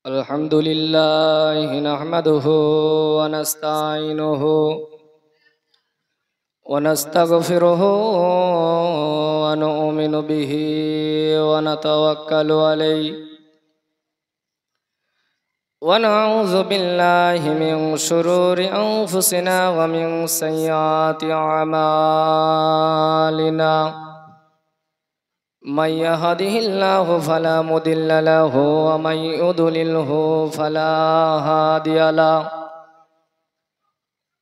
الحمد لله نحمده ونستعينه ونستغفره ونؤمن به ونتوكل عليه ونعوذ بالله من شرور أنفسنا ومن سيئات أعمالنا من يهده الله فلا مضل له ومن يضلله فلا هادي له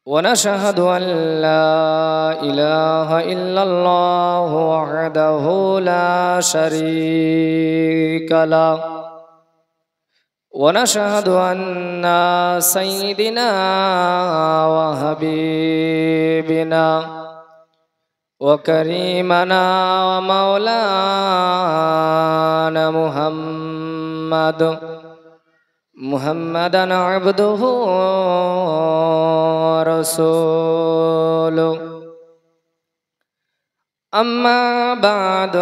ونشهد أن لا إله إلا الله وحده لا شريك له ونشهد أن سيدنا وحبيبنا وكريمنا ومولانا محمدا عبده ورسوله أما بعد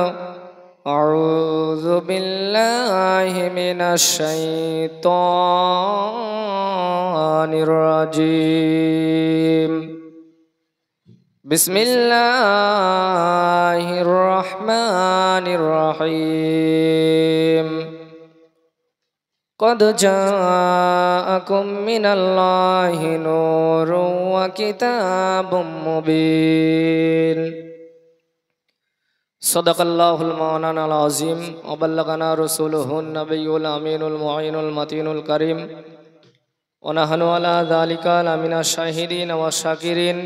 أعوذ بالله من الشيطان الرجيم بسم الله الرحمن الرحيم قد جاءكم من الله نور وكتاب مبين صدق الله المولانا العظيم وبلغنا رسوله النبي الأمين المعين المتين الكريم ونحن على ذلك لمن الشاهدين والشاكرين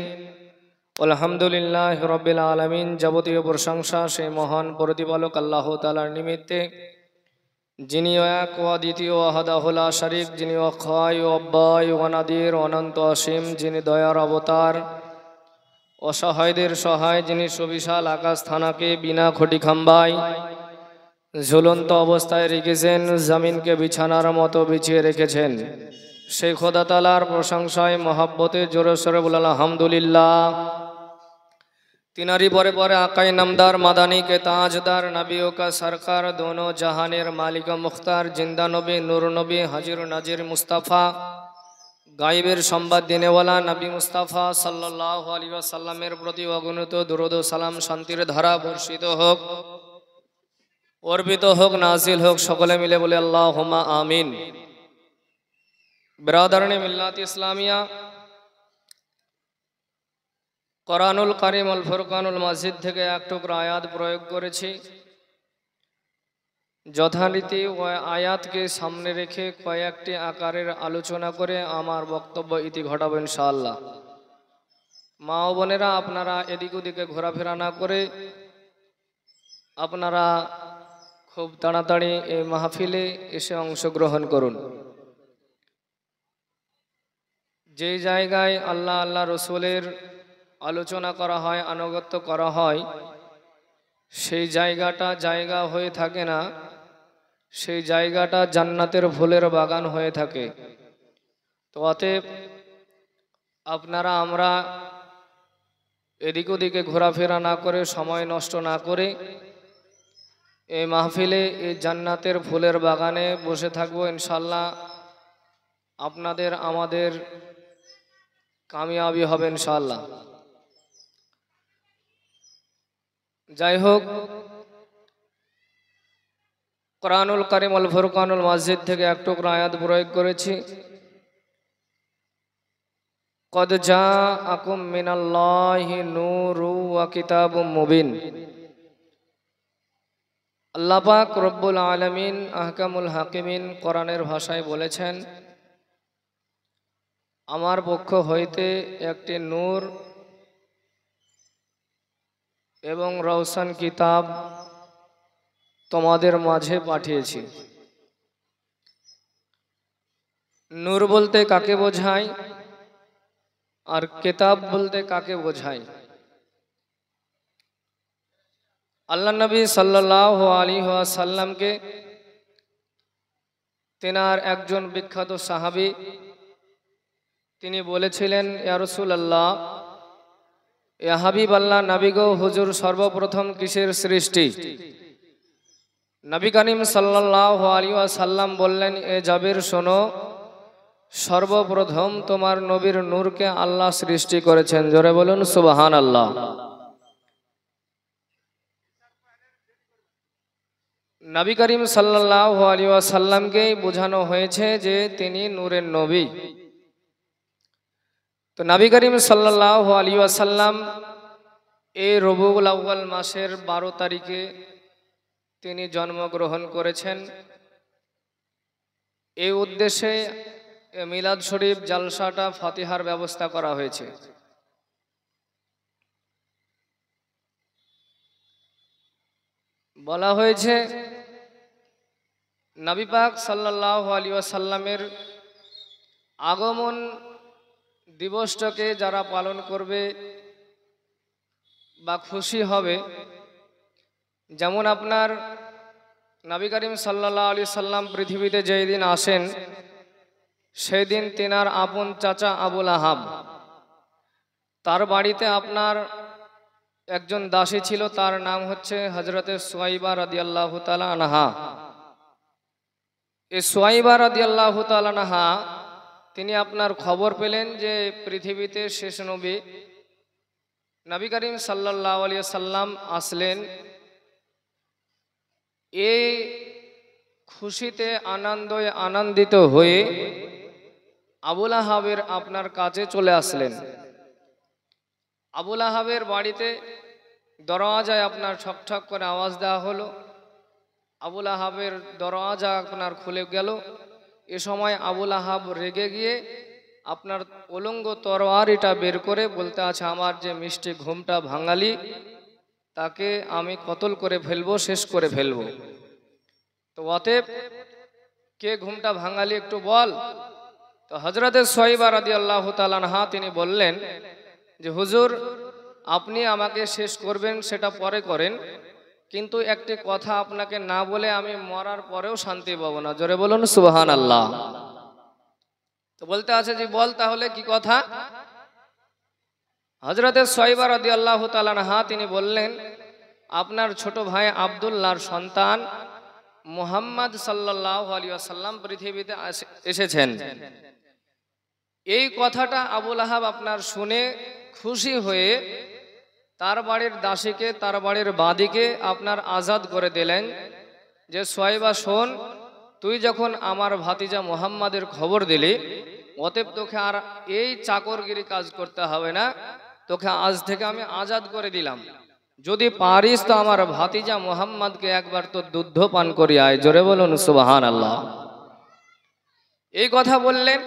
আলহামদুলিল্লাহ রব্বিল আলামিন। যাবতীয় প্রশংসা সেই মহান প্রতিপালক আল্লাহ তাআলার নিমিত্তে, যিনি এক ও দ্বিতীয় আহাদাহুল শরীক, যিনি অক্ষয় ও অব্যয় ও অনাদির অনন্ত অসীম, যিনি দয়ার অবতার, অসহায়দের সহায়, যিনি সুবিশাল আকাশ থানাকে বিনা খুঁটি খাম্বায় ঝুলন্ত অবস্থায় রেখেছেন, জমিনকে বিছানার মতো বিছিয়ে রেখেছেন, সেই খোদা তাআলার প্রশংসায় মহব্বতে জোরে সোরে বলে আলহামদুলিল্লাহ। তিনারি পরে পরে আকাই নামদার মাদানী के ताजदार नबियों का सरकार, दोनों जहानेर मालिक मुख्तार, जिंदा नबी नूर नबी हाजिर नाजिर मुस्ताफ़ा, गायबेर संबाद देनेवाला नबी मुस्ताफ़ा सल्लल्लाहु अलैहि वसल्लमेर प्रति अगणित दुरूद ও সালাম শান্তির ধারা বর্ষিত হোক, অর্পিত হোক, নাজিল হোক, সকলে মিলে বলে আল্লাহুম্মা আমিন। বিরাদরানে মিল্লাত ইসলামিয়া, কোরআনুল কারীম আল ফুরকানুল মাজিদ থেকে এক টুকরা আয়াত প্রয়োগ করেছি। যথারীতি ওই আয়াতকে সামনে রেখে কয়েকটি আকারের আলোচনা করে আমার বক্তব্য ইতি ঘটাবো ইনশাআল্লাহ। মা ও বোনেরা, আপনারা এদিক ওদিকে ঘোরাফেরা না করে আপনারা খুব তাড়াতাড়ি এই মাহফিলে এসে অংশগ্রহণ করুন। যে জায়গায় আল্লাহ আল্লাহ রসুলের আলোচনা করা হয়, আনুগত্য করা হয়, সেই জায়গাটা জায়গা হয়ে থাকে না, সেই জায়গাটা জান্নাতের ফুলের বাগান হয়ে থাকে। তো অতএব আপনারা আমরা এদিক ওদিকে ঘোরাফেরা না করে, সময় নষ্ট না করে এই মাহফিলে, এই জান্নাতের ফুলের বাগানে বসে থাকবো ইনশাল্লাহ। আপনাদের আমাদের কামিয়াবি হবে ইনশাআল্লাহ। যাই হোক, কোরআনুল কারীম আল ফুরকানুল মাজিদ থেকে এক টুকরা আয়াত প্রয়োগ করেছি। কদ জাআকুম মিনাল্লাহি নূরু ওয়া কিতাবুম মুবিন। আল্লাহ পাক রব্বুল আলামিন আহকামুল হাকিমিন কোরআনের ভাষায় বলেছেন, আমার পক্ষ হইতে একটি নূর এবং রওশন কিতাব তোমাদের মাঝে পাঠিয়েছি। নূর বলতে কাকে বোঝায় আর কিতাব বলতে কাকে বোঝায়? আল্লাহ নবী সাল্লাল্লাহু আলাইহি ওয়াসাল্লামকে তেনার একজন বিখ্যাত সাহাবী তিনি বলেছিলেন, ইয়া রাসূলুল্লাহ, ইয়া হাবিব আল্লাহ, নবী গো, হুজুর সর্বপ্রথম কিসের সৃষ্টি? নবী করিম সাল্লাল্লাহু আলাইহি ওয়াসাল্লাম বললেন, এ জাবির শোনো, সর্বপ্রথম তোমার নবীর নূরকে আল্লাহ সৃষ্টি করেছেন। জোরে বলুন সুবহানাল্লাহ। নবী করিম সাল্লাল্লাহু আলাইহি ওয়াসাল্লামকে বোঝানো হয়েছে যে তিনি নূরের নবী। তো নবী করিম সাল্লাল্লাহু আলাইহি ওয়াসাল্লাম এই রবিউল আউয়াল মাসের 12 তারিখে তিনি জন্মগ্রহণ করেছেন। এই উদ্দেশ্যে মিলাদ শরীফ জালসাটা ফাতিহার ব্যবস্থা করা হয়েছে। বলা হয়েছে নবী পাক সাল্লাল্লাহু আলাইহি ওয়াসাল্লামের আগমন দিবসটাকে যারা পালন করবে বা খুশি হবে, যেমন আপনার নবী করিম সাল্লাল্লাহু আলাইহি সাল্লাম পৃথিবীতে যেই দিন আসেন সেই দিন তিনার আপন চাচা আবুল আহাব, তার বাড়িতে আপনার একজন দাসী ছিল, তার নাম হচ্ছে হযরতে সুয়াইবা রাদিয়াল্লাহু তাআলা আনহা। এই সুয়াইবা রাদিয়াল্লাহু তাআলা আনহা তিনি আপনার খবর পেলেন যে পৃথিবীতে শেষ নবী নবী করিম সাল্লাল্লাহু আলাইহি সাল্লাম আসলেন। এই খুশিতে আনন্দিত হয়ে আবুল আহাবের আপনার কাছে চলে আসলেন। আবুল আহাবের বাড়িতে দরওয়াজায় আপনার ঠকঠক করে আওয়াজ দেওয়া হলো। আবুল আহাবের দরওয়াজা আপনার খুলে গেল। এ সময় আবুল আহাব রেগে গিয়ে আপনার উলঙ্গ তরবারিটা বের করে বলতে আছে, আমার যে মিষ্টি ঘুমটা ভাঙালি তাকে আমি কতল করে ফেলবো, শেষ করে ফেলবো। তো অতএব কে ঘুমটা ভাঙালি একটু বল। তো হযরতে সুয়াইবা রাদিয়াল্লাহু তাআলা আনহা তিনি বললেন যে হুজুর, আপনি আমাকে শেষ করবেন সেটা পরে করেন, কিন্তু একটি কথা আপনাকে না বলে আমি মরার পরেও শান্তি পাবো না। জোরে বলুন সুবহানাল্লাহ। তো বলতে আছে যে বল তাহলে কি কথা। হযরতে সুয়াইবা রাদিয়াল্লাহু তাআলা আনহা তিনি বললেন, আপনার ছোট ভাই আব্দুল্লাহর সন্তান মুহাম্মদ সাল্লাল্লাহু আলাইহি ওয়াসাল্লাম পৃথিবীতে এসেছেন। এই কথাটা আবুল আহাব আপনার শুনে খুশি হয়ে তার বাড়ির দাসীকে, তার বাড়ির বাদীকে আপনার আজাদ করে দিলেন যে সুয়াইবা শোন, তুই যখন আমার ভাতিজা মুহাম্মাদের খবর দিলি, অতএব তোকে আর এই চাকরগিরি কাজ করতে হবে না, তোকে আজ থেকে আমি আজাদ করে দিলাম। যদি পারিস তো আমার ভাতিজা মুহাম্মাদকে একবার তো দুধ পান করি আয়। জোরে বলুন সুবহানাল্লাহ। এই কথা বললেন।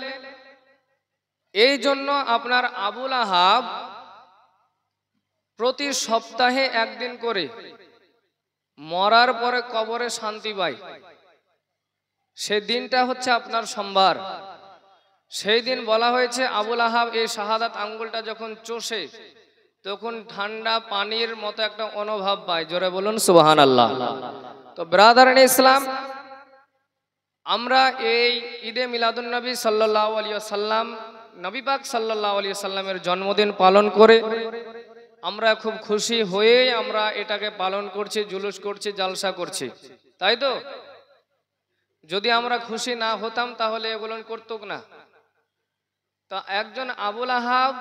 এই জন্য আপনার আবুল আহাব প্রতি সপ্তাহে একদিন করে মরার পরে কবরে শান্তি পায়। সেই দিনটা হচ্ছে আপনার সোমবার। সেই দিন বলা হয়েছে আবুল আহাব এই শাহাদাত আঙ্গুলটা যখন চষে তখন ঠান্ডা পানির মতো একটা অনুভব পায়। জোরে বলুন সুবহানাল্লাহ। তো ব্রাদারান ইসলাম, আমরা এই ঈদে মিলাদুন নবী সাল্লাল্লাহু আলাইহি ওয়াসাল্লাম, নবী পাক সাল্লাল্লাহু আলাইহি ওয়াসাল্লামের জন্মদিন পালন করে আমরা খুব খুশি হয়ে আমরা এটাকে পালন করছি, জুলুস করছি, জালসা করছি, তাই তো? যদি আমরা খুশি না হতাম তাহলে এগুলো করতুক না। তা একজন আবুল আহাব,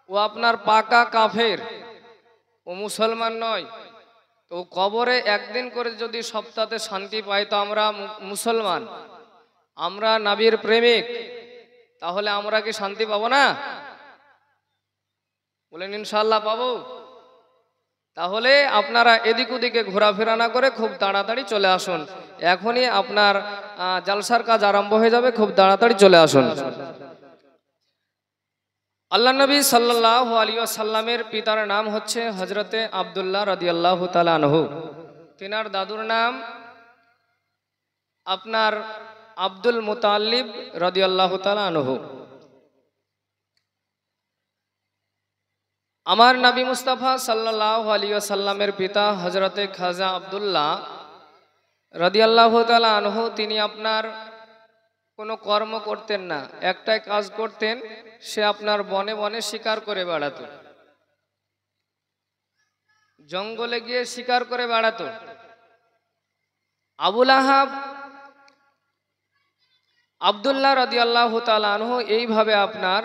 ও আপনার পাকা কাফের, ও মুসলমান নয়। তো কবরে একদিন করে যদি সপ্তাহে শান্তি পাই, তো আমরা মুসলমান, আমরা নবীর প্রেমিক, তাহলে আমরা কি শান্তি পাবো না? বলেন ইনশাআল্লাহ পাবো। তাহলে আপনারা এদিক ওদিকে ঘোরাফেরা না করে খুব তাড়াতাড়ি চলে আসুন। এখনই আপনার জালসার কাজ আরম্ভ হয়ে যাবে, খুব তাড়াতাড়ি চলে আসুন। আল্লাহ নবী সাল্লাল্লাহু আলাইহি ওয়াসাল্লামের পিতার নাম হচ্ছে হযরতে আব্দুল্লাহ রাদিয়াল্লাহু তাআলা আনহু। তিনার দাদুর নাম আপনার আব্দুল মুতাল্লিব রাদিয়াল্লাহু তাআলা আনহু। আমার নবী মুস্তাফা সাল্লাল্লাহু আলাইহি ওয়াসাল্লামের পিতা হযরতে খাজা আব্দুল্লাহ রাদিয়াল্লাহু তাআলা আনহু, তিনি আপনার কোনো কর্ম করতেন না, একটাই কাজ করতেন, সে আপনার বনে বনে শিকার করে বেড়াতো, জঙ্গলে গিয়ে শিকার করে বেড়াতো। আবুল আহাব আব্দুল্লাহ রাদিয়াল্লাহু তাআলা আনহু এইভাবে আপনার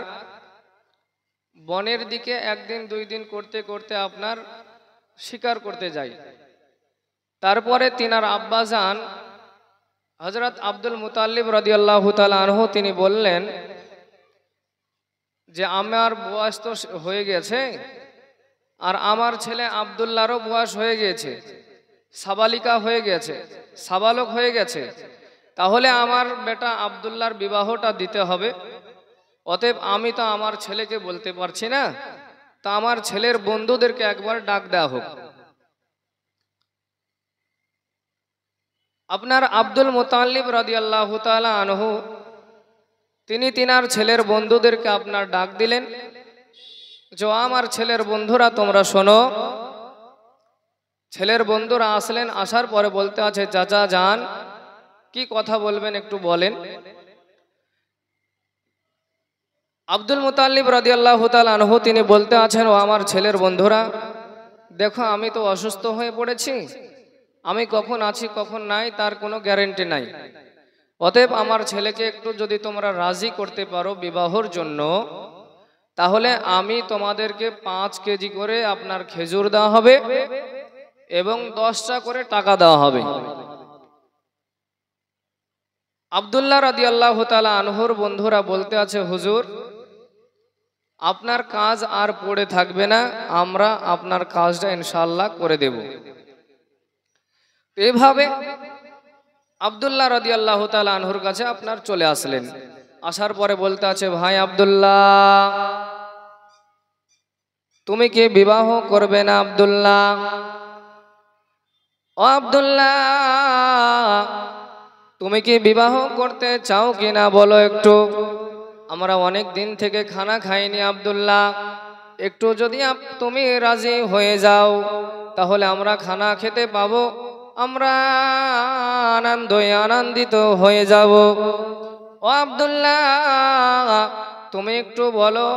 বনের দিকে একদিন দুই দিন করতে করতে আপনার শিকার করতে যায়। তারপরে তিনার আব্বাজান হযরত আব্দুল মুতাল্লিব রাদিয়াল্লাহু তাআলা আনহু তিনি বললেন যে আমার বয়স তো হয়ে গেছে, আর আমার ছেলে আব্দুল্লাহরও বয়স হয়ে গেছে, সাবালিকা হয়ে গেছে, সাবালক হয়ে গেছে, তাহলে আমার বেটা আব্দুল্লাহর বিবাহটা দিতে হবে। অতএব আমি তো আমার ছেলেকে বলতে পারছি না, তা আমার ছেলের বন্ধুদেরকে একবার ডাক দেওয়া হোক। আপনার আব্দুল মুতাল্লিব রাদিয়াল্লাহু তাআলা আনহু তিনি তিনার ছেলের বন্ধুদেরকে আপনার ডাক দিলেন যে আমার ছেলের বন্ধুরা তোমরা শোনো। ছেলের বন্ধুরা আসলেন, আসার পরে বলতে আছে চাচা যান, কি কথা বলবেন একটু বলেন। আব্দুল মুতাল্লিব রাদিয়াল্লাহু তাআলা আনহু তিনি বলতে আছেন ও আমার ছেলের বন্ধুরা, দেখো আমি তো অসুস্থ হয়ে পড়েছি, আমি কখন আছি কখন নাই তার কোনো গ্যারান্টি নাই। অতএব আমার ছেলেকে একটু যদি তোমরা রাজি করতে পারো বিবাহর জন্য, তাহলে আমি তোমাদেরকে 5 কেজি করে আপনার খেজুর দেওয়া হবে এবং 10টা করে টাকা দেওয়া হবে। আব্দুল্লাহ রাদিয়াল্লাহু তাআলা আনহুর বন্ধুরা বলতে আছে হুজুর আপনার কাজ আর পড়ে থাকবে না, আমরা আপনার কাজটা ইনশাআল্লাহ করে দেব। এভাবে আব্দুল্লাহ রাদিয়াল্লাহু তাআলা আনহুর কাছে আপনার চলে আসলেন। আসার পরে বলতে আছে ভাই আব্দুল্লাহ তুমি কি বিবাহ করবে না? আব্দুল্লাহ ও আব্দুল্লাহ তুমি কি বিবাহ করতে চাও কিনা বলো একটু, আমরা অনেক দিন থেকে খানা খাইনি আব্দুল্লাহ, একটু যদি তুমি রাজি হয়ে যাও তাহলে আমরা খানা খেতে পাবো, আমরা আনন্দিত হয়ে যাব। ও আব্দুল্লাহ তুমি একটু বলো।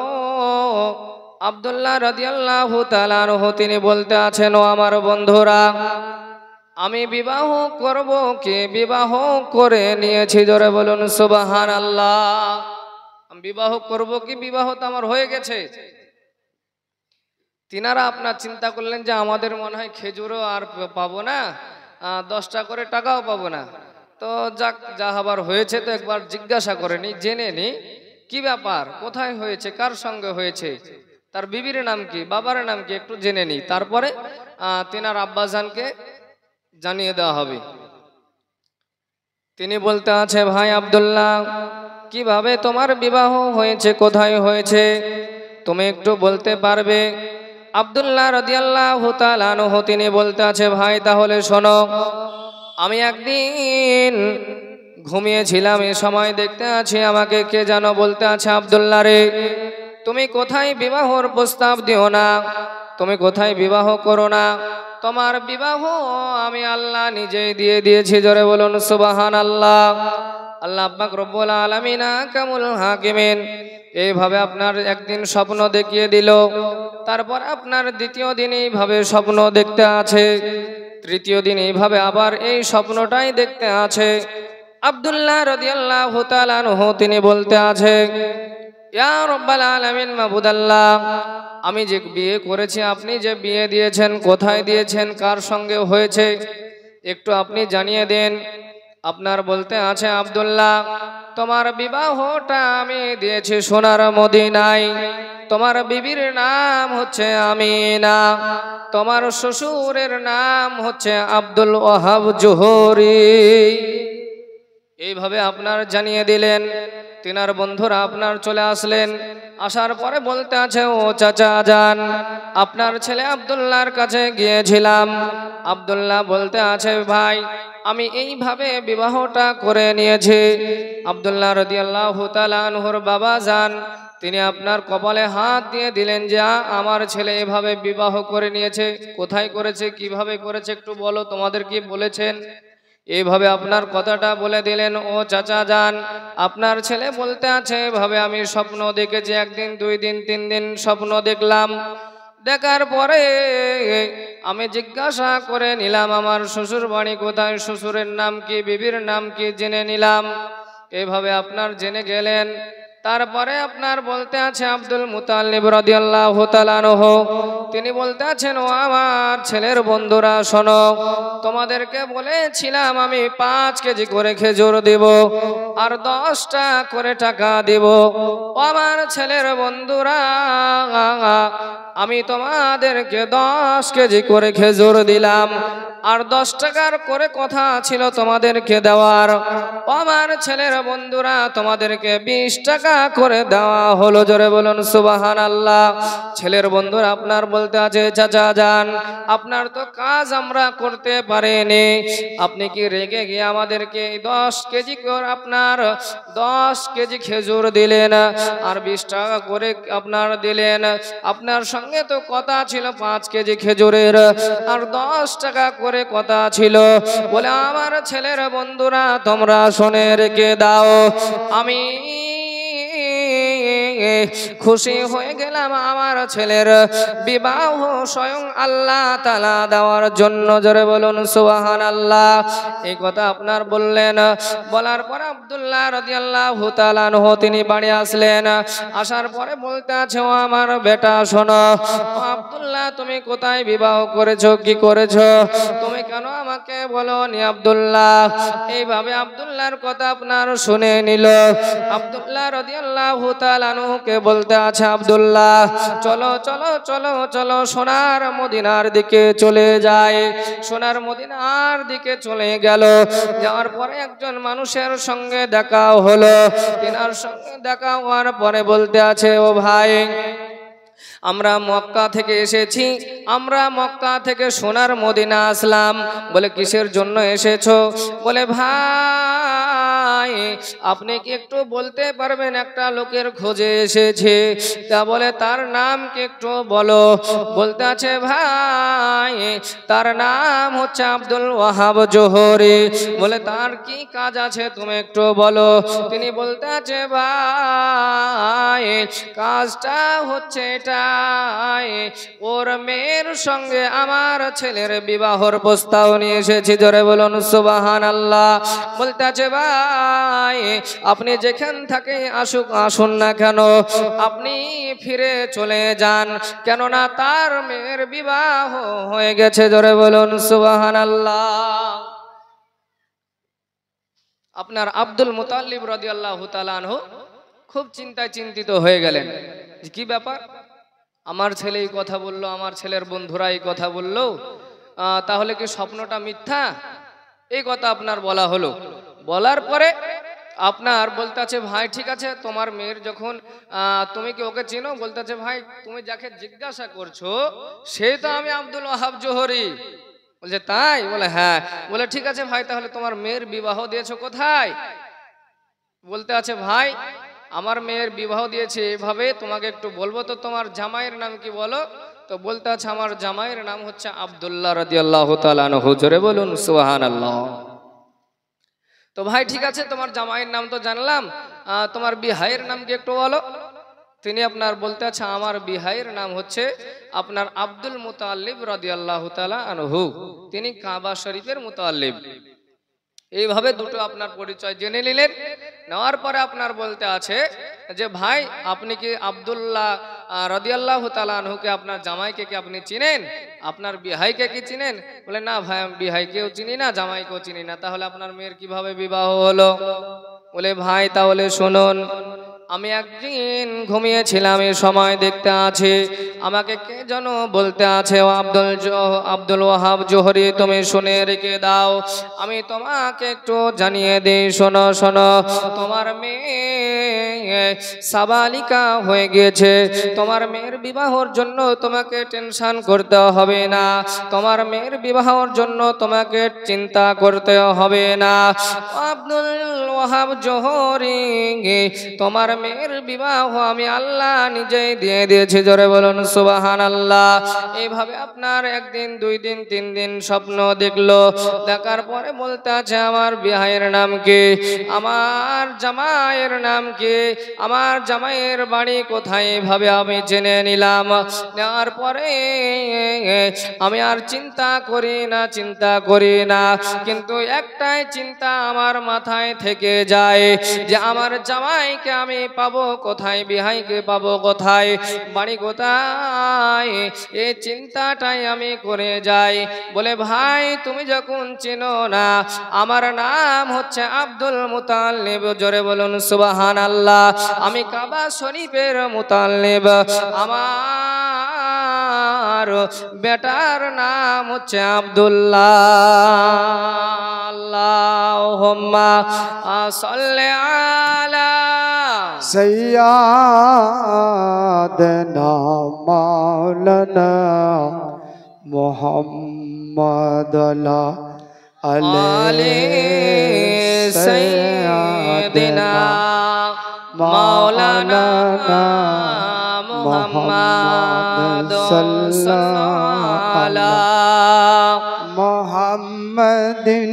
আব্দুল্লাহ রাদিয়াল্লাহু তাআলা আনহু তিনি বলতে আছেন ও আমার বন্ধুরা আমি বিবাহ করব কি বিবাহ করে নিয়েছি, জোরে বলুন সুবহানাল্লাহ। আমি বিবাহ করব কি বিবাহ তো আমার হয়ে গেছে। তিনারা আপনার চিন্তা করলেন যে আমাদের মনে হয় খেজুরও আর পাবো না, 10টা করে টাকাও পাবো না, তো যাক যা হবার হয়েছে তো একবার জিজ্ঞাসা করে নি, জেনে নি কি ব্যাপার, কোথায় হয়েছে, কার সঙ্গে হয়েছে, তার বিবির নাম কি, বাবার নাম কি, একটু জেনে নি, তারপরে তিনার আব্বাজানকে জানিয়ে দেওয়া হবে। তিনি বলতে আছে ভাই আব্দুল্লাহ কিভাবে তোমার বিবাহ হয়েছে, কোথায় হয়েছে তুমি একটু বলতে পারবে? আব্দুল্লাহ রাদিয়াল্লাহু তাআলা আনহু তিনি বলতে আছে ভাই তাহলে শোনো, আমি একদিন ঘুমিয়েছিলাম, এ সময় দেখতে আছি আমাকে কে যেন বলতে আছে আব্দুল্লাহ রে তুমি কোথায় বিবাহর প্রস্তাব দিও না, তুমি কোথায় বিবাহ করো না, তোমার বিবাহ আমি আল্লাহ নিজেই দিয়ে দিয়েছি, জোরে বলুন সুবহানাল্লাহ। আল্লাহ পাক রব্বুল আলামিন কামুল হাকিমিন এইভাবে আপনার একদিন স্বপ্ন দেখিয়ে দিল, তারপর আপনার দ্বিতীয় দিন এইভাবে স্বপ্ন দেখতে আছে, তৃতীয় দিন এইভাবে আবার এই স্বপ্নটাই দেখতে আছে। আব্দুল্লাহ রাদিয়াল্লাহু তাআলা আনহু তিনি বলতে আছে ইয়া রাব্বাল আলামিন মাবুদ আল্লাহ আমি যে বিয়ে করেছি আপনি যে বিয়ে দিয়েছেন কোথায় দিয়েছেন, কার সঙ্গে হয়েছে একটু আপনি জানিয়ে দেন। আপনার বলতে আছে আব্দুল্লাহ তোমার বিবাহটা আমি দিয়েছি সোনার মদিনায়, তোমার বিবির নাম হচ্ছে আমিনা, তোমার শ্বশুরের নাম হচ্ছে আব্দুল ওয়াহাব জোহরি। এইভাবে আপনার জানিয়ে দিলেন। তিনার বন্ধুরা আপনার চলে আসলেন, আসার পরে বলতে আছে ও চাচা যান আপনার ছেলে আব্দুল্লাহর কাছে গিয়েছিলাম, আব্দুল্লাহ বলতে আছে ভাই আমি এইভাবে বিবাহটা করে নিয়েছি। আব্দুল্লাহ রাদিয়াল্লাহু তাআলা আনহুর বাবা যান তিনি আপনার কপালে হাত দিয়ে দিলেন যে আমার ছেলে এভাবে বিবাহ করে নিয়েছে, কোথায় করেছে কিভাবে করেছে একটু বলো, তোমাদের কি বলেছেন? এইভাবে আপনার কথাটা বলে দিলেন। ও চাচা যান আপনার ছেলে বলতে আছে এভাবে আমি স্বপ্ন দেখেছি, একদিন দুই দিন তিন দিন স্বপ্ন দেখলাম, দেখার পরে আমি জিজ্ঞাসা করে নিলাম আমার শ্বশুর বাড়ি কোথায়, শ্বশুরের নাম কি, বিবির নাম কি জেনে নিলাম। এভাবে আপনার জেনে গেলেন। তারপরে আপনার বলতে আছে আব্দুল মুতাল্লিব রাদিয়াল্লাহু তাআলা আনহু, তিনি বলতে আছেন, ও আমার ছেলের বন্ধুরা শোনো, তোমাদেরকে বলেছিলাম আমি 5 কেজি করে খেজুর দিব আর 10টা করে টাকা দিব। ও আমার ছেলের বন্ধুরা, আমি তোমাদেরকে 10 কেজি করে খেজুর দিলাম আর 10 টাকার করে কথা ছিল তোমাদেরকে দেওয়ার। ও আমার ছেলের বন্ধুরা, তোমাদেরকে 20 টাকা করে দেওয়া হলো। জোরে বলুন সুবহানাল্লাহ। ছেলের বন্ধুরা আপনার বলতে আছে, চাচা যান, আপনার তো কাজ আমরা করতে পারিনি, আপনি কি রেগে গিয়ে আমাদেরকে 10 কেজি করে আপনার 10 কেজি খেজুর দিলেন আর 20 টাকা করে আপনার দিলেন? আপনার সঙ্গে তো কথা ছিল 5 কেজি খেজুরের আর 10 টাকা করে কথা ছিল। বলে আমার ছেলের বন্ধুরা তোমরা শুনে রেখে দাও, আমি খুশি হয়ে গেলাম আমার ছেলের বিবাহ স্বয়ং আল্লাহ তাআলা দেওয়ার জন্য। জোরে বলুন সুবহানাল্লাহ। এই কথা আপনার বললেন। বলার পর আব্দুল্লাহ রাদিয়াল্লাহু তাআলা আনহু তিনি বাড়ি আসলেন। আসার পরে বলতে আছে, ও আমার বেটা শোনো, ও আব্দুল্লাহ তুমি কোথায় বিবাহ করেছো, কি করেছো, তুমি কেন আমাকে বলো নি আব্দুল্লাহ? এইভাবে আব্দুল্লাহর কথা আপনার শুনে নিল। আব্দুল্লাহ রাদিয়াল্লাহু তাআলা আনহুকে বলতে আছে, আব্দুল্লাহ চলো চলো চলো চলো সোনার মদিনার দিকে চলে যায়। সোনার মদিনার দিকে চলে গেল। যাওয়ার পরে একজন মানুষের সঙ্গে দেখা হলো। তিনার সঙ্গে দেখা হওয়ার পরে বলতে আছে, ও ভাই আমরা মক্কা থেকে এসেছি, আমরা মক্কা থেকে সোনার মদিনা আসলাম। বলে কিসের জন্য এসেছো? বলে ভাই আপনি কি একটু বলতে পারবেন, একটা লোকের খোঁজে এসেছে। তা বলে তার নাম কি একটু বলো? বলতে আছে, ভাই তার নাম হচ্ছে আব্দুল ওয়াহাব জোহরি। বলে তার কি কাজ আছে তুমি একটু বলো। তিনি বলতে আছে, ভাই কাজটা হচ্ছে এটা, ওর মেয়ের সঙ্গে আমার ছেলের বিবাহর প্রস্তাব নিয়ে এসেছি। জোরে বলুন সুবহানাল্লাহ। বলতে আছে, ভাই আপনি যেখান থেকে আসুন না কেন, আপনি ফিরে চলে যান, কেননা তার মেয়ের বিবাহ হয়ে গেছে। জোরে বলুন সুবহানাল্লাহ। আপনার আব্দুল মুতাল্লিব রাদিয়াল্লাহু তাআলা আনহু খুব চিন্তায় চিন্তিত হয়ে গেলেন, কি ব্যাপার, আমার ছেলে এই কথা বললো, আমার ছেলের বন্ধুরা এই কথা বললো, তাহলে কি স্বপ্নটা মিথ্যা? এই কথা আপনার বলা হলো। বলার পরে আপনার বলতে আছে, ভাই ঠিক আছে, তোমার মেয়ের যখন তুমি কি ওকে চিনো? বলতে আছে, ভাই তুমি যাকে জিজ্ঞাসা করছো সে তো আমি আব্দুল ওয়াহাব জোহরি। বলছে তাই? বলে হ্যাঁ। বলে ঠিক আছে ভাই, তাহলে তোমার মেয়ের বিবাহ দিয়েছো কোথায়? বলতে আছে, ভাই আমার মেয়ের বিবাহ দিয়েছে এভাবে, তোমাকে একটু বলবো তো, তোমার জামাইয়ের নাম কি বলো? তো বলতে আছে, আমার জামাইয়ের নাম হচ্ছে আব্দুল্লাহ রাদিয়াল্লাহু তাআলা আনহু। জোরে বলুন সুবহানাল্লাহ। তো ভাই ঠিক আছে, তোমার জামাইয়ের নাম তো জানলাম, তোমার বিহাইয়ের নাম কি একটু বলো। তিনি আপনার বলতে আছে, আমার বিহাইয়ের নাম হচ্ছে আপনার আব্দুল মুতাল্লিব রাদিয়াল্লাহু তাআলা আনহু, তিনি কাবা শরীফের মুতাল্লিব। এইভাবে দুটো আপনার পরিচয় জেনে নিলেন। নেওয়ার পরে আপনার বলতে আছে যে, ভাই আপনি কি আব্দুল্লাহ রাদিয়াল্লাহু তাআলা আনহুকে, আপনার জামাইকে কি আপনি চিনেন? আপনার বিহাইকে কি চিনেন? বলে না ভাই আমি বিহাইকেও চিনি না, জামাইকেও চিনি না। তাহলে আপনার মেয়ের কিভাবে বিবাহ হলো? বলে ভাই তাহলে শুনুন, আমি একদিন ঘুমিয়েছিলাম, এই সময় দেখতে আছে আমাকে কে যেন বলতে আছে, ও আব্দুল ওয়াহাব জোহরি তুমি শুনে রেখে দাও, আমি তোমাকে একটু জানিয়ে দিই, শোনো শোনো, তোমার মেয়ে সাবালিকা হয়ে গিয়েছে, তোমার মেয়ের বিবাহর জন্য তোমাকে টেনশন করতে হবে না, তোমার মেয়ের বিবাহর জন্য তোমাকে চিন্তা করতে হবে না। আব্দুল ওয়াহাব জোহরি তোমার মেয়ের বিবাহ আমি আল্লাহ নিজেই দিয়ে দিয়েছি। জোরে বলুন সুবহানাল্লাহ। এইভাবে আপনার একদিন, 2 দিন, 3 দিন স্বপ্ন দেখলো। দেখার পরে বলতে আছে আমার বিহাইয়ের নাম কি, আমার জামাইয়ের নাম কি, আমার জামাইয়ের বাড়ি কোথায়, এইভাবে আমি জেনে নিলাম। নেওয়ার পরে আমি আর চিন্তা করি না, কিন্তু একটাই চিন্তা আমার মাথায় থেকে যায় যে আমার জামাইকে আমি পাবো কোথায়, বিহাইকে পাবো কোথায়, বাড়ি কোথায়, এই চিন্তাটাই আমি করে যাই। বলে ভাই তুমি যখন চেনো না, আমার নাম হচ্ছে আব্দুল মুতাল্লিব। জোরে বলুন সুবহানাল্লাহ। আমি কাবা শরীফের মুতাল্লিব, আমার বেটার নাম হচ্ছে আব্দুল্লাহ। আল্লাহুম্মা সাল্লি আলা সাইয়্যিদিনা মাওলানা মুহাম্মদ আলি সাইয়্যিদিনা মাওলানা মুহাম্মদ সাল্লাল্লাহু আলা মুহাম্মাদিন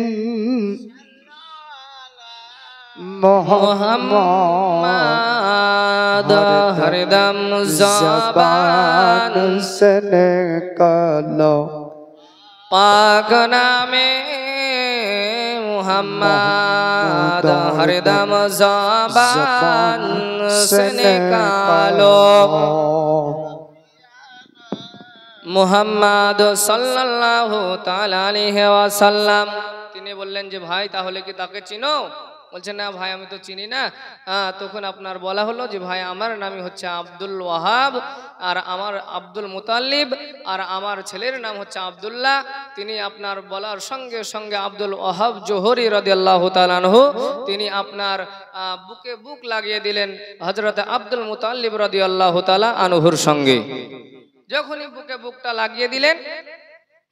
मुहम्मद हरदम ज़बान से निकालो पाक नामे मुहम्मद हरदम ज़बान से निकालो। মুহাম্মদ সাল্লাল্লাহু তাআলা আলাইহি ওয়াসাল্লাম তিনি বললেন যে ভাই তাহলে কি তাকে চিনো? বলছেন না ভাই আমি তো চিনি না। তখন আপনার বলা হলো যে ভাই আমার নামই হচ্ছে আব্দুল ওয়াহাব, আর আমার আব্দুল মুতাল্লিব, আর আমার ছেলের নাম হচ্ছে আব্দুল্লাহ। তিনি আপনার বলার সঙ্গে সঙ্গে আব্দুল ওয়াহাব জোহরি রাদিয়াল্লাহু তাআলা আনহু তিনি আপনার বুকে বুক লাগিয়ে দিলেন হযরত আব্দুল মুতাল্লিব রাদিয়াল্লাহু তাআলা আনহুর সঙ্গে। যখনই বুকে বুকটা লাগিয়ে দিলেন,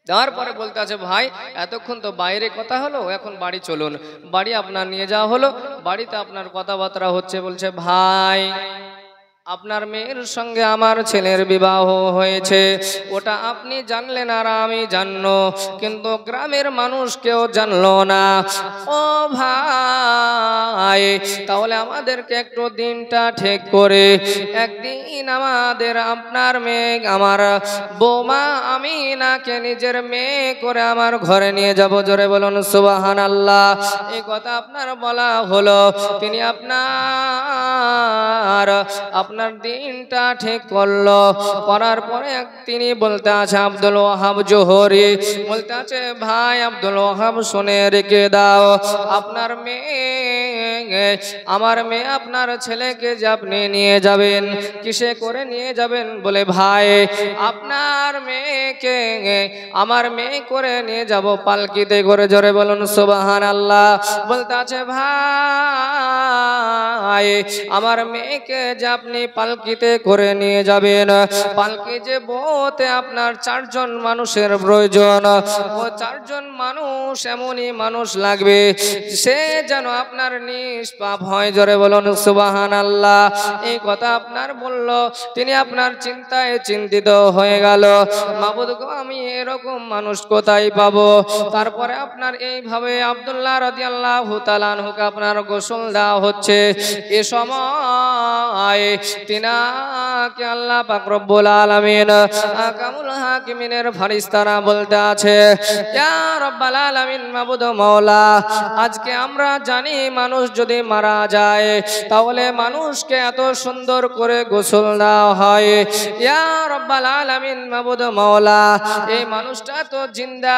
তারপরে বলতে আছে ভাই এতক্ষণ তো বাইরে কথা হলো, এখন বাড়ি চলুন। বাড়ি আপনার নিয়ে যাওয়া হলো, বাড়িতে আপনার কথাবার্তা হচ্ছে। বলছে ভাই আপনার মেয়ের সঙ্গে আমার ছেলের বিবাহ হয়েছে, ওটা আপনি জানলেন আর আমি জানলো, কিন্তু গ্রামের মানুষ কেউ জানলো না। ও ভাই তাহলে আমাদেরকে একটু দিনটা ঠিক করে একদিন আমাদের আপনার মেয়ে আমার বৌমা আমিনাকে নিজের মেয়ে করে আমার ঘরে নিয়ে যাব। জোরে বলুন সুবহানাল্লাহ। এই কথা আপনার বলা হলো। তিনি আপনার দিনটা ঠিক করলো। করার পরে তিনি বলতে আছে আব্দুল ওয়াহাব জোহরি বলতে আছে ভাই আব্দুল ওয়াহাব শুনে রেখে দাও, আপনার মেয়ে আমার মেয়ে আপনার ছেলেকে যে আপনি নিয়ে যাবেন, কিসে করে নিয়ে যাবেন? বলে ভাই আপনার মেয়েকে আমার মেয়ে করে নিয়ে যাব পালকিতে করে। জোরে বলুন সুবহানাল্লাহ। বলতে আছে ভাই আমার মেয়েকে যে আপনি পালকিতে করে নিয়ে যাবেন, পালকি যে বতে আপনার 4 জন মানুষের প্রয়োজন। ও 4 জন মানুষ এমনই মানুষ লাগবে সে যেন আপনার নিষ্পাপ হয়। জোরে বলুন সুবহানাল্লাহ। এই কথা আপনার বলল, তিনি আপনার চিন্তায় চিন্তিত হয়ে গেল, মাবুদ গো আমি এরকম মানুষ কোথায় পাবো? তারপরে আপনার এইভাবে আব্দুল্লাহ রাদিয়াল্লাহু তাআলা আনহুকে আপনার গোসল দেওয়া হচ্ছে। এ সময় তিনাকে আল্লাহ পাক রব্বুল আলামিন কামুল হাকিমিনের ফেরেশতারা বলতে আছে ইয়া রব্বাল আলামিন মাবুদ মাওলা, আজকে আমরা জানি মানুষ যদি মারা যায় তাহলে মানুষকে এত সুন্দর করে গোসল দেওয়া হয়। ইয়া রব্বাল আলামিন মাবুদ মাওলা, এই মানুষটা তো জিন্দা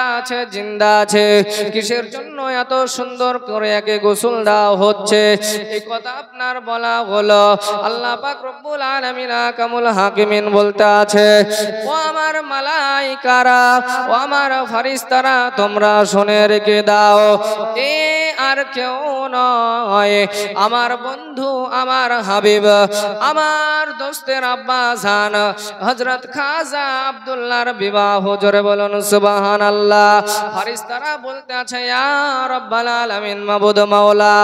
আছে, কিসের জন্য এত সুন্দর করে একে গোসল দেওয়া হচ্ছে? এই কথা আপনার বলা হলো। আল্লাহ পাক রব্বুল আলামিন কামুল হাকিমিন বলতে আছে, ও আমার মালাইকারা, ও আমার ফারিস্তারা, তোমরা শুনে রেখে দাও, এ আর কেউ নয়, আমার বন্ধু, আমার হাবিব, আমার দোস্তের আব্বা জান হযরত খাজা আব্দুল্লাহর বিবাহ। জোরে বলুন সুবহানাল্লাহ। ফারিস্তারা বলতে আছে, ইয়া রাব্বাল আলামিন, মাবুদ মাওলা,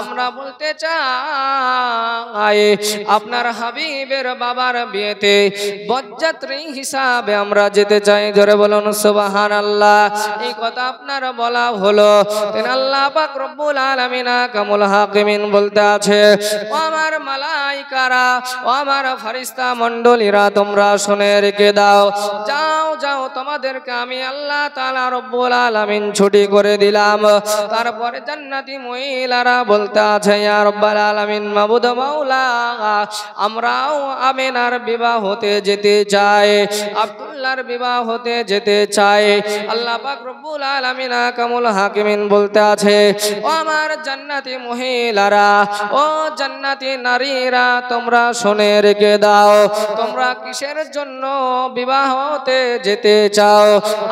আমরা বলতে চাই আপনার হাবিবের বাবার বিয়েতে বরযাত্রী হিসাবে আমরা যেতে চাই। জোরে বলুন সুবহানাল্লাহ। এই কথা আপনার বলা হলো, তেন আল্লাহ পাক রব্বুল আলামিন কামুল হাকিমিন বলতে আছে, ও আমার মালাইকারা, ও আমার ফারিস্তা মণ্ডলীরা, তোমরা শুনে রেখে দাও, যাও যাও, তোমাদেরকে আমি আল্লাহ তাআলা রব্বুল আলামিন ছুটি করে দিলাম। তারপরে জান্নাতি মহিলারা বলতে আছে, ইয়া রব্বাল আলামিন, মাবুদ মাওলা, আমরাও আমিনার বিবাহ হতে যেতে চাই, আব্দুল্লাহর বিবাহ হতে যেতে চাই। আল্লাহ পাক রব্বুল আলামিন কামুল হাকিমিন বলতে আছে, ও আমার জান্নাতি মহিলারা, ও জান্নাতি নারীরা, তোমরা শুনে রেখে দাও, তোমরা কিসের জন্য বিবাহ হতে যেতে চাও?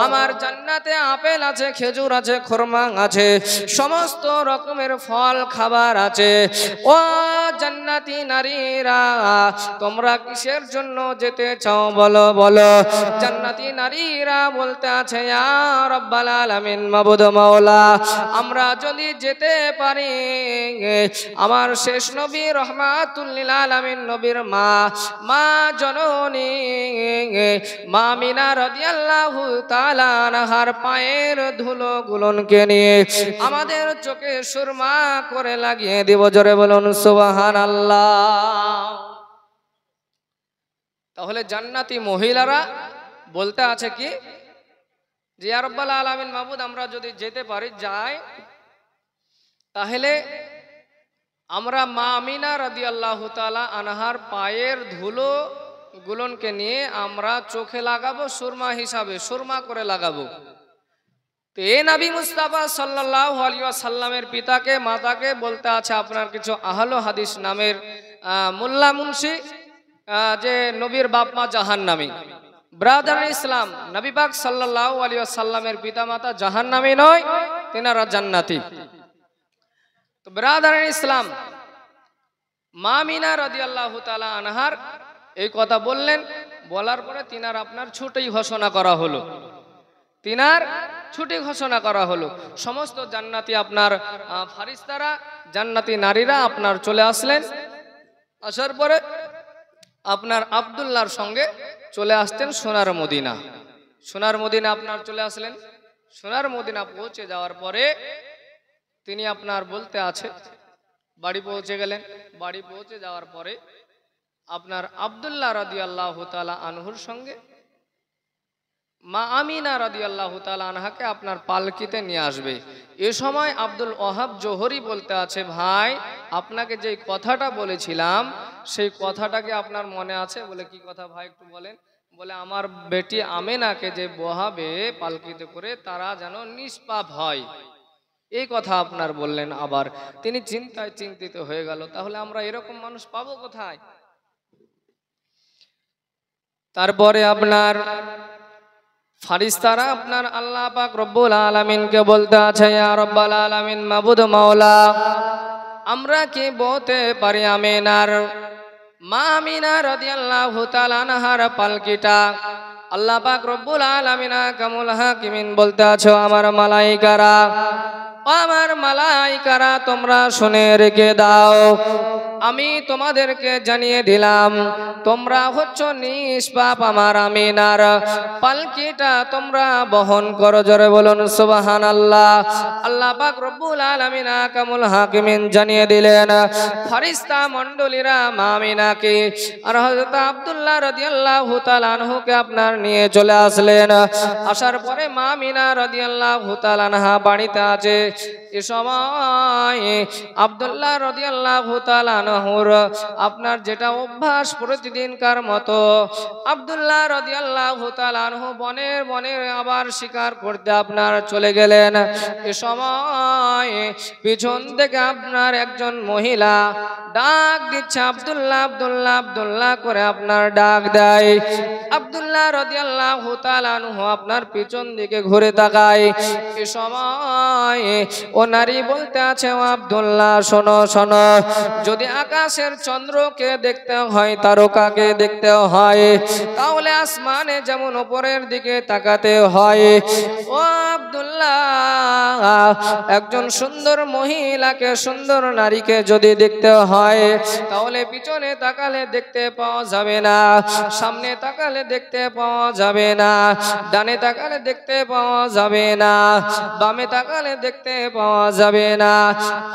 আমার জান্নাতে আপেল আছে, খেজুর আছে, খুরমা আছে, সমস্ত রকমের ফল খাবার আছে। ও জান্নাতি নারীরা, তোমরা কিসের জন্য যেতে চাও বলো বলো। জান্নাতি নারীরা বলতে আছে, ইয়া রাব্বাল আলামিন, মাবুদ মাওলা, আমরা যদি যেতে পারি আমার শেষ নবী রহমাতুল লিল আলামিন নবীর মা জননী মা আমিনা রাদিয়াল্লাহু তাআলা আনহার পায়ের ধুলো গুলোকে নিয়ে আমাদের চোখে সুরমা করে লাগিয়ে দেব। জোরে বলুন সুবহানাল্লাহ। তাহলে জান্নাতি মহিলারা বলতে আছে কি, যে ইয়া রাব্বাল আলামিন, মাবুদ, আমরা যদি যেতে পারি, যাই, তাহলে আমরা মা আমিনা রাদিয়াল্লাহু তাআলা আনহার পায়ের ধুলো গুলোকে নিয়ে আমরা চোখে লাগাবো, সুরমা হিসাবে, সুরমা করে লাগাবো। তো এ নবী মুস্তাফা সাল্লাল্লাহু আলাইহি ওয়াসাল্লামের পিতাকে, মাতাকে বলতে আছে আপনার কিছু আহলে হাদিস নামের মোল্লা মুন্সি, যে নবীর বাপ মা জাহান্নামী। ব্রাদার ইসলাম, নবী পাক সাল্লাল্লাহু আলাইহি ওয়াসাল্লামের পিতা মাতা জাহান্নামী নয়, তিনারা জান্নাতি। তো ব্রাদার ইসলাম, মা আমিনা রাদিয়াল্লাহু তাআলা আনহার এই কথা বললেন, বলার পরে তিনার আপনার ছুটি ঘোষণা করা হলো, তিনার ছুটি ঘোষণা করা হলো। সমস্ত জান্নাতি আপনার ফারিস্তারা, জান্নাতি নারীরা আপনার চলে আসলেন। আসার পরে আপনার আব্দুল্লাহর সঙ্গে চলে আসতেন সোনার মদিনা। সোনার মদিনা আপনার চলে আসলেন। সোনার মদিনা পৌঁছে যাওয়ার পরে তিনি আপনার বলতে আছে, বাড়ি পৌঁছে গেলেন। বাড়ি পৌঁছে যাওয়ার পরে আপনার আব্দুল্লাহ রাদিয়াল্লাহু তাআলা আনহুর সঙ্গে মা আমিনা রাদিয়াল্লাহু তাআলা আনহাকে আপনার পালকিতে নিয়ে আসবে। এ সময় আব্দুল ওয়াহাব জোহরি বলতে আছে, ভাই, আপনাকে যে কথাটা বলেছিলাম সেই কথাটাকে আপনার মনে আছে? বলে, কি কথা ভাই, একটু বলেন। বলে, আমার বেটি আমিনাকে যে বহাবে পালকিতে করে, তারা যেন নিষ্পাপ হয়, এই কথা আপনার বললেন। আবার তিনি চিন্তায় চিন্তিত হয়ে গেল, তাহলে আমরা এরকম মানুষ পাবো কোথায়? তারপরে আপনার ফারিস্তারা আপনার আল্লাহ পাক রব্বুল আলামিনকে বলতে আছে, ইয়া রাব্বাল আলামিন, মাবুদ মাওলা, আমরা কি বলতে পারি আমিনার, মা আমিনা রাদিয়াল্লাহু তাআলা আনহার পালকিটা? আল্লাহ পাক রব্বুল আলামিন কামুল হাকিমিন বলতে আছো, আমার মালাইকারা, আমার মালাইকারা, তোমরা শুনে রেখে দাও, আমি তোমাদেরকে জানিয়ে দিলাম, তোমরা হচ্ছ নিষ্পাপ, আমার আমিনার পালকিটা তোমরা বহন করো। জোরে বলুন সুবহানাল্লাহ। আল্লাহ পাক রব্বুল আলামিন কামুল হাকিমিন জানিয়ে দিলেন, ফারিস্তা মণ্ডলীরা মা আমিনাকে আর হযরত আব্দুল্লাহ রাদিয়াল্লাহু তাআলা আনহুকে আপনার নিয়ে চলে আসলেন। আসার পরে মা আমিনা রাদিয়াল্লাহু তাআলা আনহা বাড়িতে আছে। এ সময় আব্দুল্লাহ রাদিয়াল্লাহু তাআলা আনহুর আপনার যেটা অভ্যাস প্রতিদিনকার মতো আব্দুল্লাহ রাদিয়াল্লাহু তাআলা আনহু বনের আবার শিকার করতে আপনার চলে গেলেন। এ সময় পিছন থেকে আপনার একজন মহিলা ডাক দিচ্ছে, আব্দুল্লাহ আব্দুল্লাহ আব্দুল্লাহ করে আপনার ডাক দেয়। আব্দুল্লাহ রাদিয়াল্লাহু তাআলা আনহু আপনার পিছন দিকে ঘুরে তাকায়। এ সময় ও নারী বলতে আছে, ও আব্দুল্লাহ শোনো শোনো, যদি আকাশের চন্দ্রকে দেখতে হয়, তারকাকে দেখতে হয়, তাহলে আসমানে যেমন উপরের দিকে তাকাতে হয়। ও আব্দুল্লাহ, একজন সুন্দর মহিলাকে, সুন্দর নারীকে যদি দেখতে হয়, তাহলে পিছনে তাকালে দেখতে পাওয়া যাবে না, সামনে তাকালে দেখতে পাওয়া যাবে না, ডানে তাকালে দেখতে পাওয়া যাবে না, বামে তাকালে দেখতে পাওয়া যাবে না।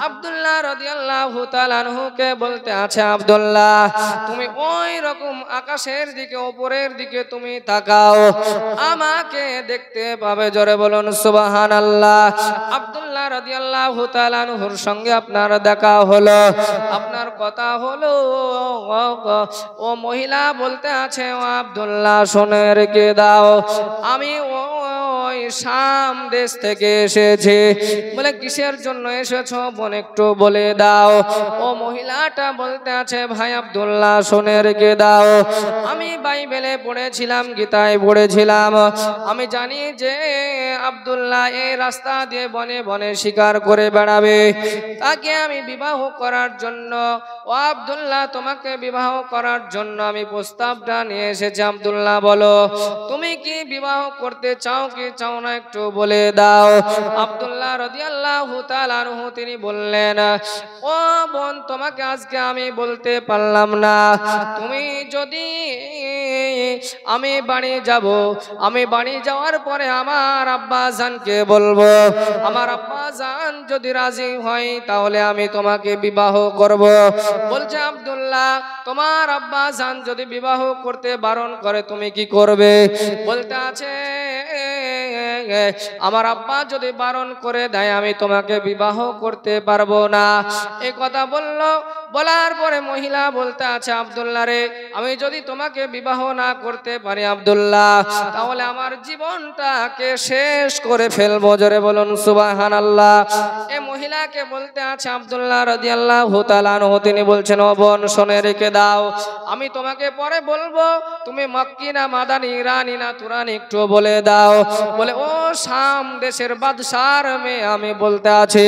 আব্দুল্লাহ রাদিয়াল্লাহু তাআলা আনহুকে বলতে আছে, আব্দুল্লাহ তুমি ওই রকম আকাশের দিকে, উপরের দিকে তুমি তাকাও, আমাকে দেখতে পাবে। জোরে বলুন সুবহানাল্লাহ। আব্দুল্লাহ রাদিয়াল্লাহু তাআলা আনহুর সঙ্গে আপনার দেখা হলো, আপনার কথা হলো। ও মহিলা বলতে আছে, ও আব্দুল্লাহ শুনে রেখে দাও, আমি ওই শাম দেশ থেকে এসেছি। বলে কিসের জন্য এসেছো বোন একটু বলে দাও। ও মহিলাটা বলতে আছে, ভাই আব্দুল্লাহ শুনে রেখে দাও, আমি বাইবেলে পড়েছিলাম, গীতায় পড়েছিলাম, আমি জানি যে আব্দুল্লাহ এই রাস্তা দিয়ে বনে বনে শিকার করে বেড়াবে, তাকে আমি বিবাহ করার জন্য, ও আব্দুল্লাহ তোমাকে বিবাহ করার জন্য আমি প্রস্তাবটা নিয়ে এসেছি। আব্দুল্লাহ বলো, তুমি কি বিবাহ করতে চাও কি চাও না একটু বলে দাও। আব্দুল্লাহ রাদিয়াল্লাহু তাআলা আনহু তিনি বললেন, ও বোন তোমাকে আজকে আমি বলতে পারলাম না, তুমি যদি, আমি বাড়ি যাব, আমি বাড়ি যাওয়ার পরে আমার আব্বা জানকে বলবো, আমার আব্বা জান যদি রাজি হয় তাহলে আমি তোমাকে বিবাহ করব। বলছে আব্দুল্লাহ, তোমার আব্বা জান যদি বিবাহ করতে বারণ করে তুমি কি করবে? বলতে আছে, আমার আব্বা যদি বারণ করে দেয় আমি তোমাকে বিবাহ করতে পারবো না। এই কথা বললো, বলার পরে মহিলা বলতে আছে, আব্দুল্লাহ রে, আমি যদি তোমাকে বিবাহ না করতে পারি আব্দুল্লাহ, তাহলে আমার জীবনটাকে শেষ করে ফেলবো। জোরে বলুন সুবহানাল্লাহ। এই মহিলাকে বলতে আছে আব্দুল্লাহ রাদিয়াল্লাহু তাআলা আনহু তিনি বলছেন, ও বোন শুনে রেখে দাও, আমি তোমাকে পরে বলবো, তুমি মক্কি না মাদানি, ইরানি না তুরানি একটু বলে দাও। বলে, ও শাম দেশের বাদশার মেয়ে, আমি বলতে আছি,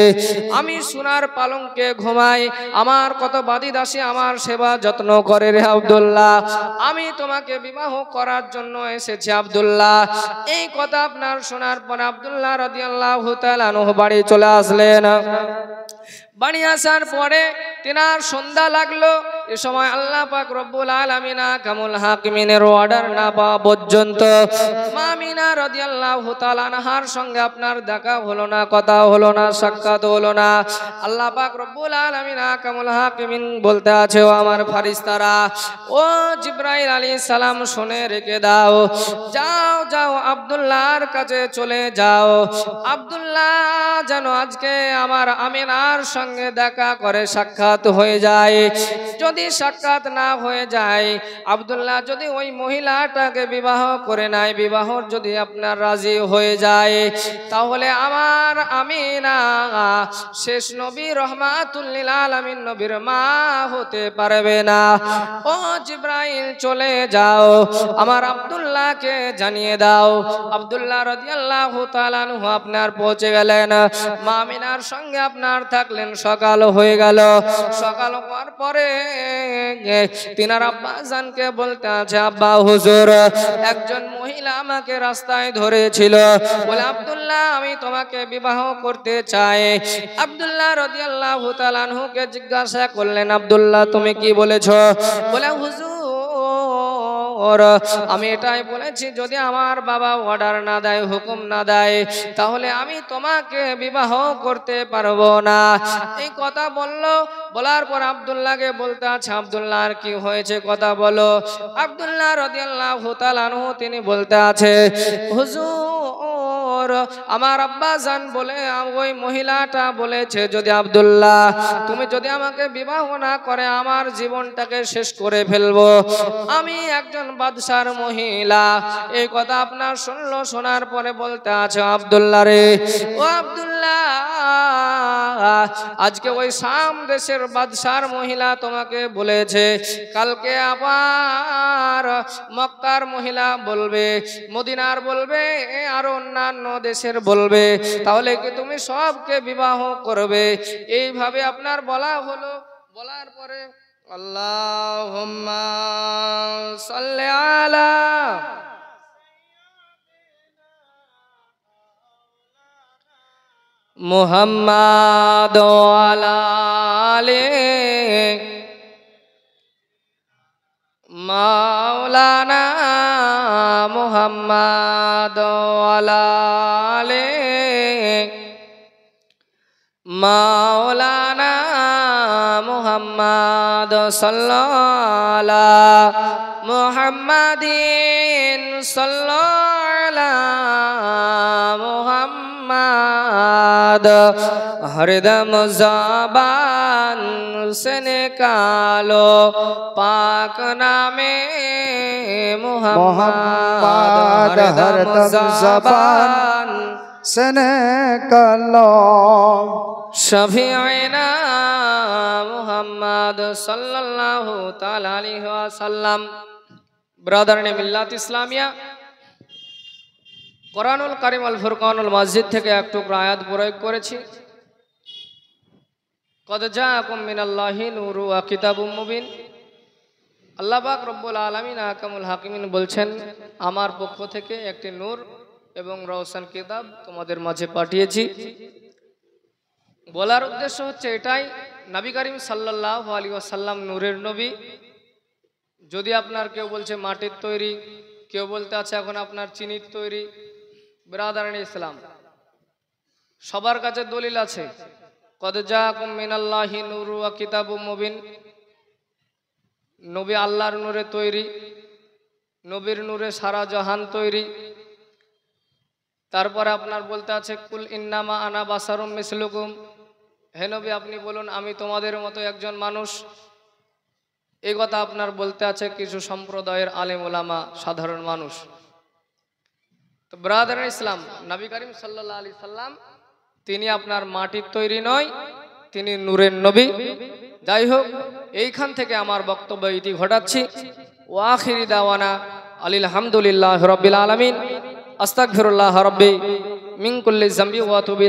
আমি সোনার পালঙ্কে ঘুমাই, আমার কত বাদী দাসী আমার সেবা যত্ন করে রে আব্দুল্লাহ, আমি তোমাকে বিবাহ করার জন্য এসেছি আব্দুল্লাহ। এই কথা আপনার শোনার পর আব্দুল্লাহ রাদিয়াল্লাহু তাআলা আনহু বাড়ি চলে আসলেন। বাড়ি আসার পরে তিনার সন্ধ্যা লাগলো। এ সময় আল্লাহ পাক রব্বুল আলামিন কামুল হাকিমিনের অর্ডার না পাওয়া পর্যন্ত মা আমিনা রাদিয়াল্লাহু তাআলা আনহার সঙ্গে আপনার দেখা হলো না, কথা হলো না, সাক্ষাৎ হলো না। আল্লাহ পাক রব্বুল আলামিন কামুল হাকিমিন বলতে আছে, ও আমার ফেরেশতারা, ও জিবরাইল আলাইহিস সালাম শুনে রেখে দাও, যাও যাও আব্দুল্লাহর কাছে চলে যাও, আব্দুল্লাহ যেন আজকে আমার আমিনার সঙ্গে দেখা করে সাক্ষাৎ হয়ে যায়। যদি সাক্ষাৎ না হয়ে যায়, আব্দুল্লাহ যদি ওই মহিলাটাকে বিবাহ করে নাই, বিবাহর যদি আপনার রাজি হয়ে যায়, তাহলে আমার আমিনা শেষ নবী রহমাতুল লিল আলামিন নবীর মা হতে পারবে না। ও জিবরাইল চলে যাও, আমার আব্দুল্লাহকে জানিয়ে দাও। আব্দুল্লাহ রাদিয়াল্লাহু তাআলা আনহু আপনার পৌঁছে গেলেন, মা আমিনার সঙ্গে আপনার থাকলেন। সকাল হয়ে গেল। সকাল হওয়ার পরে তিনার আব্বা জানকে বলতে আছে, আব্বা হুজুর, একজন মহিলা আমাকে রাস্তায় ধরেছিল, বলে আব্দুল্লাহ আমি তোমাকে বিবাহ করতে চাই। আব্দুল্লাহ রাদিয়াল্লাহু তাআলা আনহুকে জিজ্ঞাসা করলেন, আব্দুল্লাহ তুমি কি বলেছো? বলে হুজুর আমি এটাই বলেছি, যদি আমার বাবা অর্ডার না দেয়, হুকুম না দেয়, তাহলে আমি তোমাকে বিবাহ করতে পারবো না। এই কথা বললো। বলার পর আব্দুল্লাহকে বলতে আছে, আব্দুল্লাহ আর কি হয়েছে কথা বলো। আব্দুল্লাহ রাদিয়াল্লাহু তাআলা আনহু তিনি বলতে আছে, হুজুর আমার আব্বা জান বলে ওই মহিলাটা বলেছে, যদি আব্দুল্লাহ তুমি যদি আমাকে বিবাহ না করে আমার জীবনটাকে শেষ করে ফেলবো, আমি একজন বাদশার মহিলা। এই কথা আপনার শুনলো, শোনার পরে বলতে আছে, আব্দুল্লাহ রে, ও আব্দুল্লাহ, আজকে ওই শাম দেশের বাদশার মহিলা তোমাকে বলেছে, কালকে আবার মক্কার মহিলা বলবে, মদিনার বলবে, আর অন্যান্য দেশের বলবে, তাহলে কি তুমি সবকে বিবাহ করবে? এইভাবে আপনার বলা হলো। বলার পরে আল্লাহুম্মা সাল্লি আলা মুহাম্মাদ ওয়া আলা আলি মাওলানা মুহাম্মাদ ওয়া আলা আলি মাওলানা মুহাম্মাদ সাল্লাল্লাহু আলা মুহাম্মাদিন সাল্লাল্লাহু আলা মুহাম্মাদ হরদম ज़बान से निकालो पाक नामे मुहम्मद हरदम ज़बान से निकालो शफीअना मुहम्मद सल्लल्लाहु ताला अलैहि वसल्लम। ब्रदर ने मिल्लात इस्लामिया কোরআনুল কারীম আল ফুরকানুল মসজিদ থেকে এক টুকরা আয়াত প্রয়োগ করেছি। কদ জাআকুম মিনাল্লাহি নূরু ওয়া কিতাবুম মুবিন। আল্লাহ পাক রব্বুল আলামিন আহকামুল হাকিমিন বলছেন, আমার পক্ষ থেকে একটি নূর এবং রওশন কিতাব তোমাদের মাঝে পাঠিয়েছি। বলার উদ্দেশ্য হচ্ছে এটাই, নবী করিম সাল্লাল্লাহু আলাইহি ওয়াসাল্লাম নূরের নবী। যদি আপনার কেউ বলছে মাটির তৈরি, কেউ বলতে আছে এখন আপনার চিনির তৈরি, ব্রাদারান ইসলাম সবার কাছে দলিল আছে। কদ জাআকুম মিনাল্লাহি নূরু ওয়া কিতাবুম মুবিন। নবী আল্লাহর নূরে তৈরি, নবীর নূরে সারা জাহান তৈরি। তারপরে আপনার বলতে আছে কুল ইন্নামা আনা বাসারুম মিসলুকুম, হে নবী আপনি বলুন আমি তোমাদের মতো একজন মানুষ। এই কথা আপনার বলতে আছে কিছু সম্প্রদায়ের আলেম ওলামা, সাধারণ মানুষ। তো ব্রাদার ইসলাম, নবী করিম সাল্লাল্লাহু আলাইহি সাল্লাম তিনি আপনার মাটির তৈরি নয়, তিনি নূরের নবী। যাই হোক, এইখান থেকে আমার বক্তব্য এটি ঘটাচ্ছি। ওয়া আখিরি দাওয়ানা আলিল হামদুলিল্লাহি রাব্বিল আলামিন। আস্তাগফিরুল্লাহ রাব্বি মিন কুল্লি যামবি ওয়া আতুবু